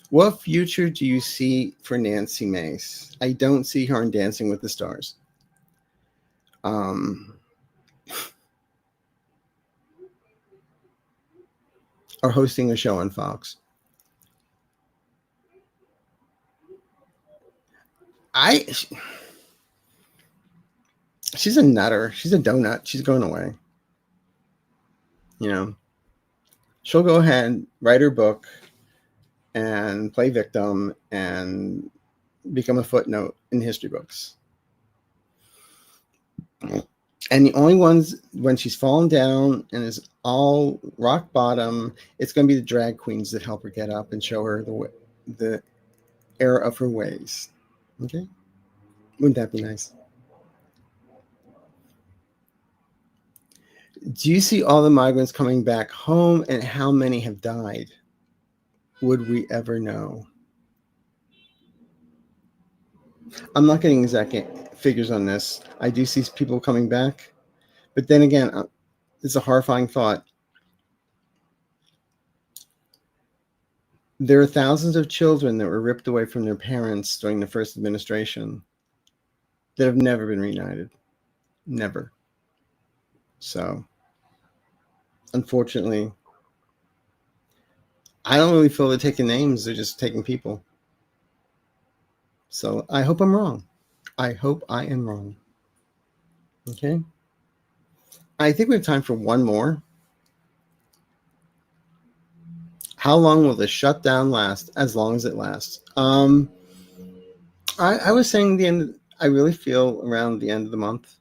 What future do you see for Nancy Mace? I don't see her in Dancing with the Stars. Or hosting a show on Fox. She's a nutter. She's a donut. She's going away. You know, she'll go ahead, write her book, and play victim and become a footnote in history books. And the only ones when she's fallen down and is all rock bottom, it's going to be the drag queens that help her get up and show her the error of her ways. Okay? Wouldn't that be nice? Do you see all the migrants coming back home and how many have died? Would we ever know? I'm not getting exact figures on this. I do see people coming back. But then again, it's a horrifying thought. There are thousands of children that were ripped away from their parents during the first administration that have never been reunited. Never. So, unfortunately, I don't really feel they're taking names. They're just taking people. So, I hope I'm wrong. I hope I am wrong. Okay? I think we have time for one more. How long will the shutdown last? As long as it lasts. I was saying the end. I really feel around the end of the month.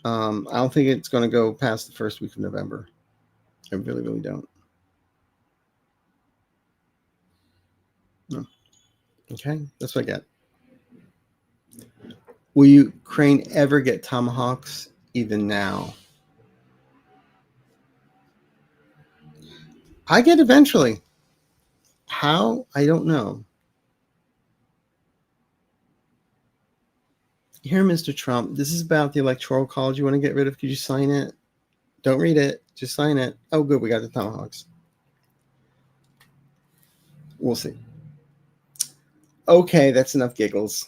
I don't think it's going to go past the first week of November. I really, really don't. No. Okay, that's what I get. Will Ukraine ever get tomahawks even now? I get eventually. How? I don't know. Here, Mr. Trump, this is about the Electoral College you want to get rid of. Could you sign it? Don't read it. Just sign it. Oh, good. We got the tomahawks. We'll see. Okay, that's enough giggles.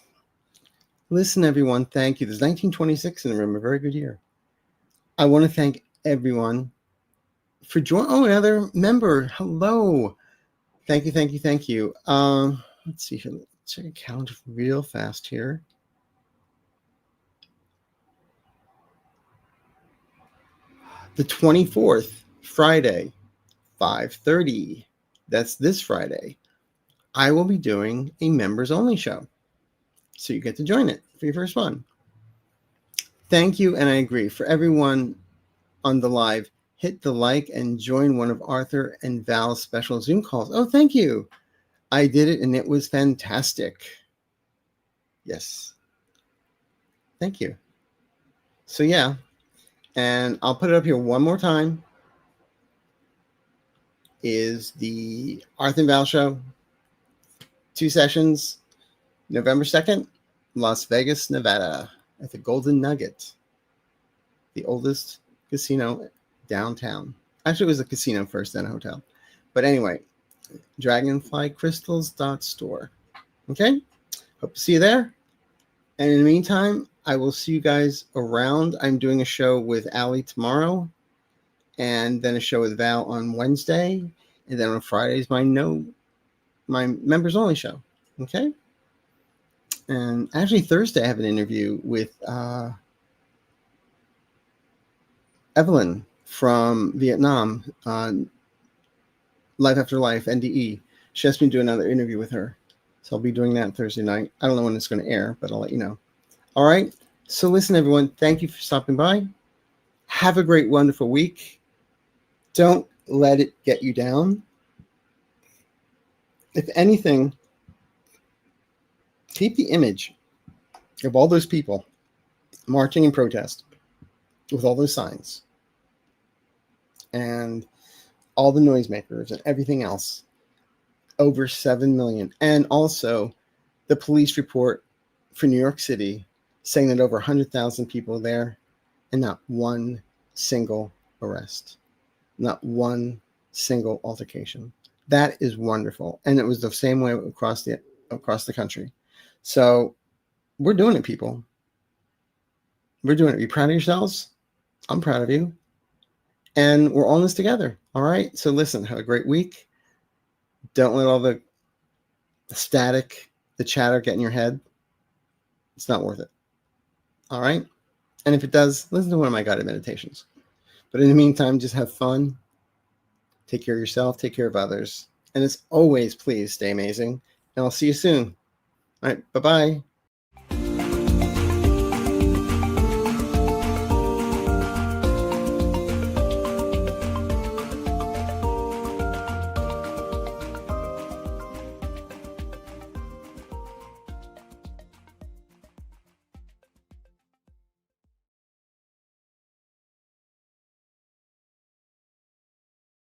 Listen, everyone, thank you. There's 1926 in the room, a very good year. I want to thank everyone for joining. Oh, another member. Hello. Thank you, thank you, thank you. Let's see here. Let's check a calendar real fast here. The 24th, Friday, 5:30. That's this Friday. I will be doing a members-only show. So you get to join it for your first one. Thank you, and I agree. For everyone on the live, hit the like and join one of Arthur and Val's special Zoom calls. Oh, thank you. I did it, and it was fantastic. Yes. Thank you. So, yeah. And I'll put it up here one more time. Is the Arthur and Val show. 2 sessions. November 2nd, Las Vegas, Nevada, at the Golden Nugget, the oldest casino downtown. Actually, it was a casino first, then a hotel. But anyway, dragonflycrystals.store. Okay? Hope to see you there. And in the meantime, I will see you guys around. I'm doing a show with Allie tomorrow, and then a show with Val on Wednesday, and then on Friday is my members only show. Okay? And actually Thursday I have an interview with Evelyn from Vietnam, Life After Life, NDE. She asked me to do another interview with her. So I'll be doing that Thursday night. I don't know when it's going to air, but I'll let you know. All right. So listen, everyone, thank you for stopping by. Have a great, wonderful week. Don't let it get you down. If anything, keep the image of all those people marching in protest with all those signs. And all the noisemakers and everything else, over 7 million. And also the police report for New York City saying that over 100,000 people there and not one single arrest, not one single altercation. That is wonderful. And it was the same way across the country. So we're doing it, people. We're doing it. Are you proud of yourselves? I'm proud of you. And we're all in this together. All right. So listen, have a great week. Don't let all the static, the chatter get in your head. It's not worth it. All right. And if it does, listen to one of my guided meditations. But in the meantime, just have fun. Take care of yourself. Take care of others. And as always, please stay amazing. And I'll see you soon. All right. Bye-bye.